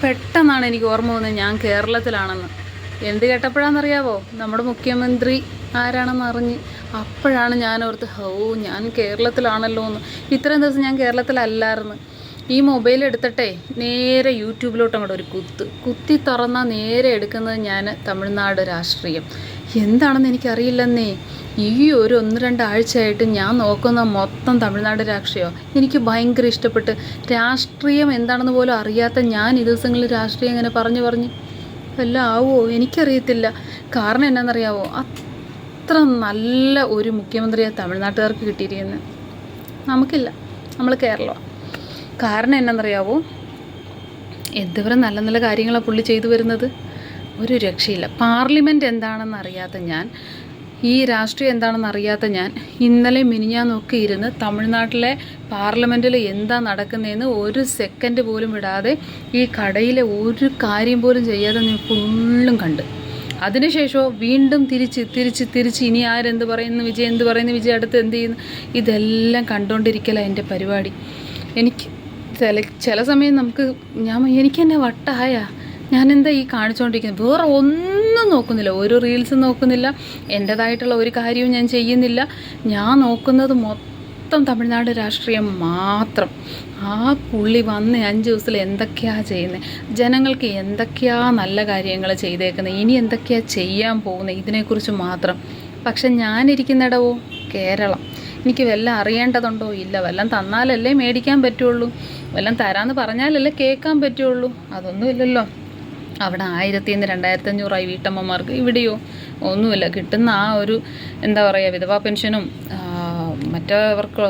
പെട്ടെന്നാണ് എനിക്ക് ഓർമ്മ വന്നത് ഞാൻ കേരളത്തിലാണെന്ന്. എന്ത് കേട്ടപ്പോഴാണെന്നറിയാവോ? നമ്മുടെ മുഖ്യമന്ത്രി ആരാണെന്ന് അറിഞ്ഞ് അപ്പോഴാണ് ഞാൻ ഓർത്ത്, ഞാൻ കേരളത്തിലാണല്ലോ എന്ന്. ഇത്രയും ദിവസം ഞാൻ കേരളത്തിലല്ലായിരുന്നു. ഈ മൊബൈൽ എടുത്തിട്ടേ നേരെ യൂട്യൂബിലോട്ട് അങ്ങോട്ട് ഒരു കുത്തി തുറന്നാൽ നേരെ എടുക്കുന്നത് ഞാൻ തമിഴ്നാട് രാഷ്ട്രീയം. എന്താണെന്ന് എനിക്കറിയില്ലെന്നേ. ഈ ഒരു 1-2 ആഴ്ചയായിട്ട് ഞാൻ നോക്കുന്ന മൊത്തം തമിഴ്നാട് രാഷ്ട്രീയമാണ്. എനിക്ക് ഭയങ്കര ഇഷ്ടപ്പെട്ട്. രാഷ്ട്രീയം എന്താണെന്ന് പോലും അറിയാത്ത ഞാൻ ഈ ദിവസങ്ങളിൽ രാഷ്ട്രീയം ഇങ്ങനെ പറഞ്ഞ് എല്ലാം ആവുമോ എനിക്കറിയത്തില്ല. കാരണം എന്നാണെന്നറിയാവോ? അത്ര നല്ല ഒരു മുഖ്യമന്ത്രിയെ തമിഴ്നാട്ടുകാർക്ക് കിട്ടിയിരിക്കുന്നത്. നമുക്കില്ല, നമ്മൾ കേരളമാണ്. കാരണം എന്നാണെന്നറിയാവോ? എന്തോരം നല്ല നല്ല കാര്യങ്ങളാണ് പുള്ളി ചെയ്തു വരുന്നത്. ഒരു രക്ഷയില്ല. പാർലമെൻറ്റ് എന്താണെന്ന് അറിയാത്ത ഞാൻ, ഈ രാഷ്ട്രീയം എന്താണെന്ന് അറിയാത്ത ഞാൻ ഇന്നലെ മിനിഞ്ഞാന്നൊക്കെ ഇരുന്ന് തമിഴ്നാട്ടിലെ പാർലമെൻറ്റിൽ എന്താ നടക്കുന്നതെന്ന് ഒരു സെക്കൻഡ് പോലും വിടാതെ ഈ കടയിലെ ഒരു കാര്യം പോലും ചെയ്യാതെ ഞാൻ ഫുള്ളും കണ്ട്. അതിനുശേഷമോ വീണ്ടും തിരിച്ച് ഇനി ആരെന്ത് പറയുന്നു, വിജയ് എന്ത് പറയുന്നു, വിജയ് അടുത്ത് എന്ത് ചെയ്യുന്നു, ഇതെല്ലാം കണ്ടുകൊണ്ടിരിക്കലാണ് എൻ്റെ പരിപാടി. എനിക്ക് ചില സമയം എനിക്ക് തന്നെ വട്ടായ ഞാനെന്താ ഈ കാണിച്ചുകൊണ്ടിരിക്കുന്നത്? വേറെ ഒന്നും നോക്കുന്നില്ല, ഒരു റീൽസും നോക്കുന്നില്ല, എൻ്റേതായിട്ടുള്ള ഒരു കാര്യവും ഞാൻ ചെയ്യുന്നില്ല. ഞാൻ നോക്കുന്നത് മൊത്തം തമിഴ്നാട് രാഷ്ട്രീയം മാത്രം. ആ പുള്ളി വന്ന് 5 ദിവസത്തിൽ എന്തൊക്കെയാണ് ചെയ്യുന്നത്, ജനങ്ങൾക്ക് എന്തൊക്കെയാണ് നല്ല കാര്യങ്ങൾ ചെയ്തേക്കുന്നത്, ഇനി എന്തൊക്കെയാണ് ചെയ്യാൻ പോകുന്നത്, ഇതിനെക്കുറിച്ച് മാത്രം. പക്ഷെ ഞാനിരിക്കുന്നിടവോ കേരളം. എനിക്ക് വല്ലതും അറിയേണ്ടതുണ്ടോ? ഇല്ല. വല്ലതും തന്നാലല്ലേ മേടിക്കാൻ പറ്റുള്ളൂ, വല്ലതും തരാമെന്ന് പറഞ്ഞാലല്ലേ കേൾക്കാൻ പറ്റുള്ളൂ. അതൊന്നുമില്ലല്ലോ. അവിടെ 1000-2500 വീട്ടമ്മമാർക്ക്, ഇവിടെയോ ഒന്നുമില്ല. കിട്ടുന്ന ആ ഒരു എന്താ പറയുക, വിധവാ പെൻഷനും മറ്റവർക്ക്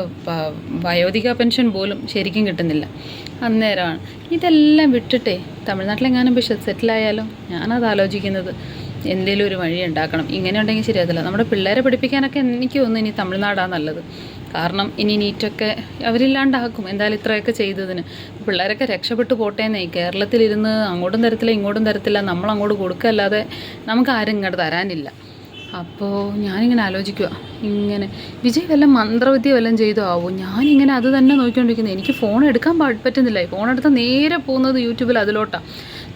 വയോധിക പെൻഷൻ പോലും ശരിക്കും കിട്ടുന്നില്ല. അന്നേരമാണ് ഇതെല്ലാം വിട്ടിട്ടേ തമിഴ്നാട്ടിലെങ്ങാനും സെറ്റിലായാലോ? ഞാനത് ആലോചിക്കുന്നത്. എന്തെങ്കിലും ഒരു വഴി ഉണ്ടാക്കണം. ഇങ്ങനെ ഉണ്ടെങ്കിൽ ശരിയാകത്തില്ല. നമ്മുടെ പിള്ളേരെ പഠിപ്പിക്കാനൊക്കെ എനിക്ക് തോന്നുന്നു ഇനി തമിഴ്നാടാണ് നല്ലത്. കാരണം ഇനി നീറ്റൊക്കെ അവരില്ലാണ്ടാക്കും എന്തായാലും ഇത്രയൊക്കെ ചെയ്തതിന്. പിള്ളേരൊക്കെ രക്ഷപ്പെട്ടു പോട്ടേന്നേ. കേരളത്തിലിരുന്ന് അങ്ങോട്ടും തരത്തില്ല ഇങ്ങോട്ടും തരത്തില്ല, നമ്മളങ്ങോട്ട് കൊടുക്കല്ലാതെ നമുക്ക് ആരും ഇങ്ങോട്ട് തരാനില്ല. അപ്പോൾ ഞാനിങ്ങനെ ആലോചിക്കുക, ഇങ്ങനെ വിജയ് വല്ല മന്ത്രവിദ്യ വല്ലതും ചെയ്തോ ആവോ? ഞാനിങ്ങനെ അത് തന്നെ നോക്കിക്കൊണ്ടിരിക്കുന്നത്. എനിക്ക് ഫോൺ എടുക്കാൻ പറ്റുന്നില്ല. ഫോൺ എടുത്താൽ നേരെ പോകുന്നത് യൂട്യൂബിൽ അതിലോട്ടാണ്.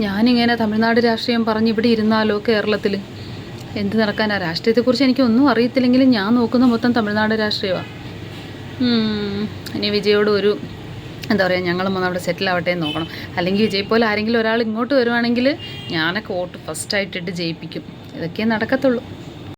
ഞാനിങ്ങനെ തമിഴ്നാട് രാഷ്ട്രീയം പറഞ്ഞ് ഇവിടെ ഇരുന്നാലോ കേരളത്തിൽ? എന്ത് നടക്കാനാ? രാഷ്ട്രീയത്തെക്കുറിച്ച് എനിക്കൊന്നും അറിയത്തില്ലെങ്കിലും ഞാൻ നോക്കുന്ന മൊത്തം തമിഴ്നാട് രാഷ്ട്രീയമാണ്. ഇനി വിജയോട് ഒരു എന്താ പറയുക, ഞങ്ങളും വന്ന് അവിടെ സെറ്റിലാവട്ടെ എന്ന് നോക്കണം. അല്ലെങ്കിൽ വിജയ് പോലെ ആരെങ്കിലും ഒരാൾ ഇങ്ങോട്ട് വരുവാണെങ്കിൽ ഞാനൊക്കെ വോട്ട് ഫസ്റ്റായിട്ടിട്ട് ജയിപ്പിക്കും. ഇതൊക്കെ നടക്കത്തുള്ളൂ.